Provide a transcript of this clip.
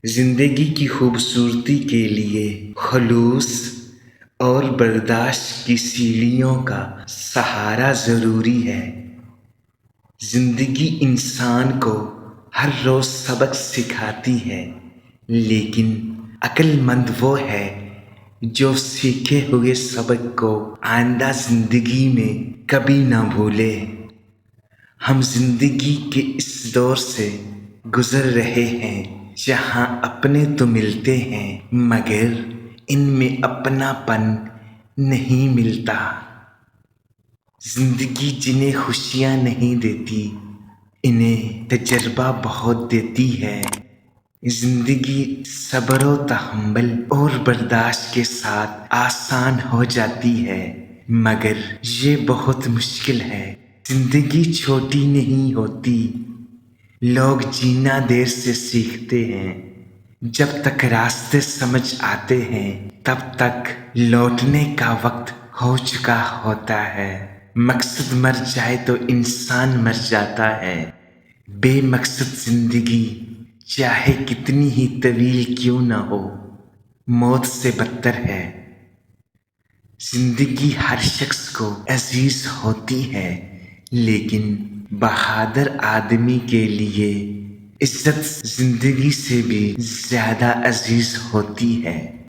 زندگی کی خوبصورتی کے لیے خلوص اور برداشت کی سیڑھیوں کا سہارا ضروری ہے۔ زندگی انسان کو ہر روز سبق سکھاتی ہے، لیکن عقل مند وہ ہے جو سیکھے ہوئے سبق کو آئندہ زندگی میں کبھی نہ بھولے۔ ہم زندگی کے اس دور سے گزر رہے ہیں جہاں اپنے تو ملتے ہیں مگر ان میں اپنا پن نہیں ملتا۔ زندگی جنہیں خوشیاں نہیں دیتی انہیں تجربہ بہت دیتی ہے۔ زندگی صبر و تحمل اور برداشت کے ساتھ آسان ہو جاتی ہے مگر یہ بہت مشکل ہے۔ زندگی چھوٹی نہیں ہوتی، لوگ جینا دیر سے سیکھتے ہیں۔ جب تک راستے سمجھ آتے ہیں تب تک لوٹنے کا وقت ہو چکا ہوتا ہے۔ مقصد مر جائے تو انسان مر جاتا ہے، بے مقصد زندگی چاہے کتنی ہی طویل کیوں نہ ہو موت سے بدتر ہے۔ زندگی ہر شخص کو عزیز ہوتی ہے لیکن بہادر آدمی کے لیے عزت زندگی سے بھی زیادہ عزیز ہوتی ہے۔